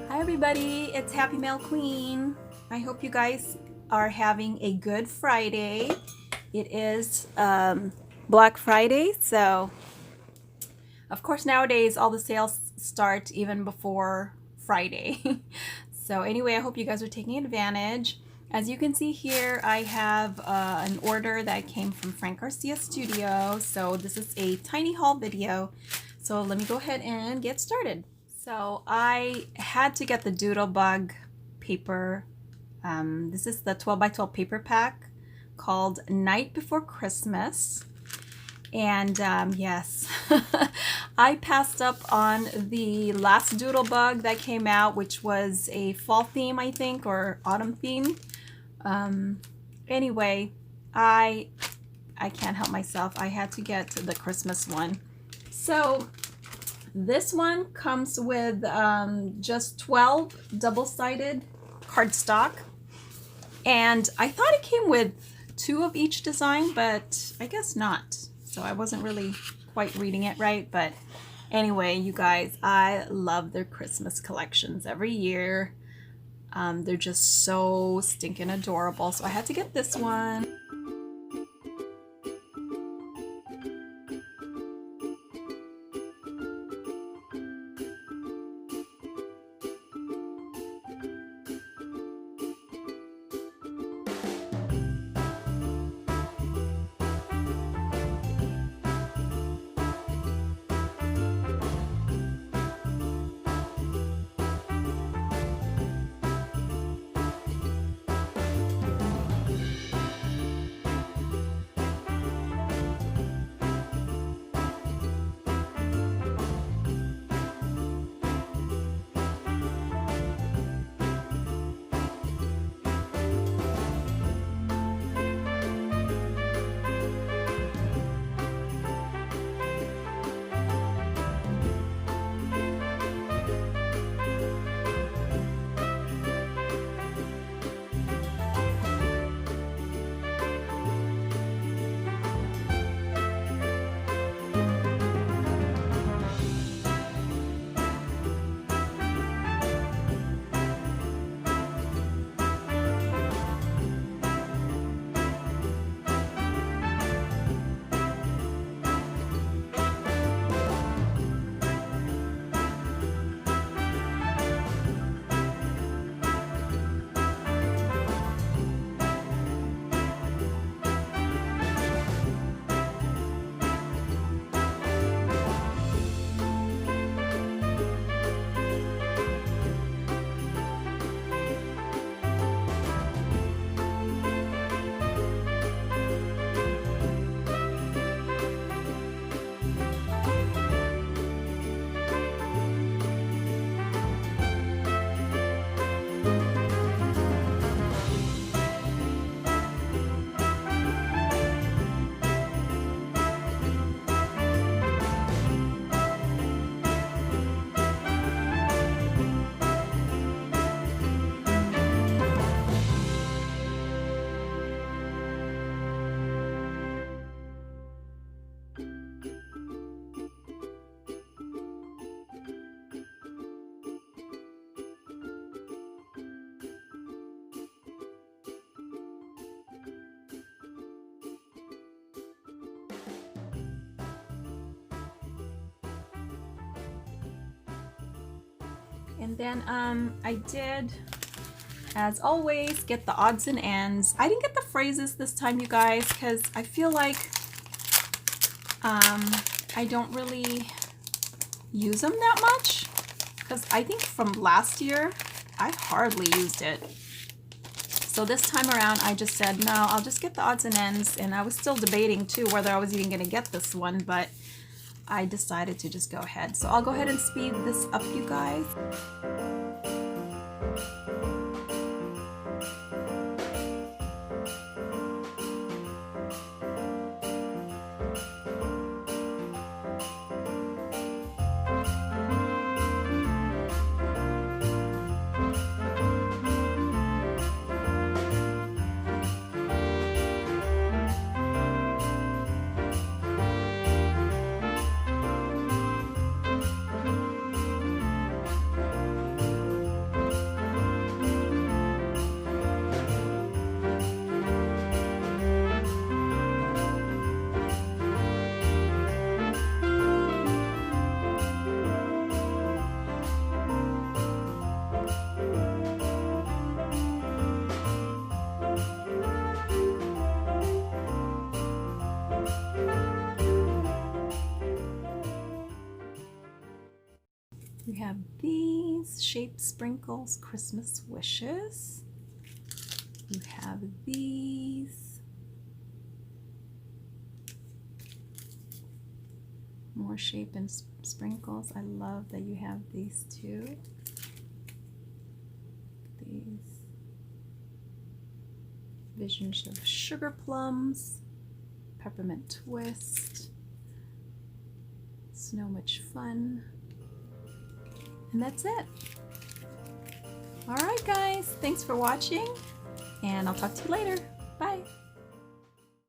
Hi everybody, it's Happymailqueen. I hope you guys are having a good Friday. It is Black Friday, so of course nowadays all the sales start even before Friday. So anyway, I hope you guys are taking advantage. As you can see here, I have an order that came from Garcia Studio. So this is a tiny haul video. So let me go ahead and get started. So I had to get the Doodlebug paper. This is the 12 by 12 paper pack called Night Before Christmas. And yes, I passed up on the last Doodlebug that came out, which was a fall theme, I think, or autumn theme. Anyway, I can't help myself. I had to get the Christmas one. So this one comes with just 12 double-sided cardstock, and I thought it came with 2 of each design, but I guess not. So I wasn't really quite reading it right, but anyway, you guys, I love their Christmas collections every year. They're just so stinking adorable, so I had to get this one. And then I did, as always, get the odds and ends. I didn't get the phrases this time, you guys, because I feel like I don't really use them that much, because I think from last year I hardly used it. So this time around I just said, no, I'll just get the odds and ends, and I was still debating too whether I was even going to get this one, but I decided to just go ahead. So I'll go ahead and speed this up, you guys. have these shape sprinkles, Christmas wishes. You have these. More shape and sprinkles. I love that you have these too. These visions of sugar plums, peppermint twist, so much fun. And that's it. All right, guys, thanks for watching, and I'll talk to you later. Bye.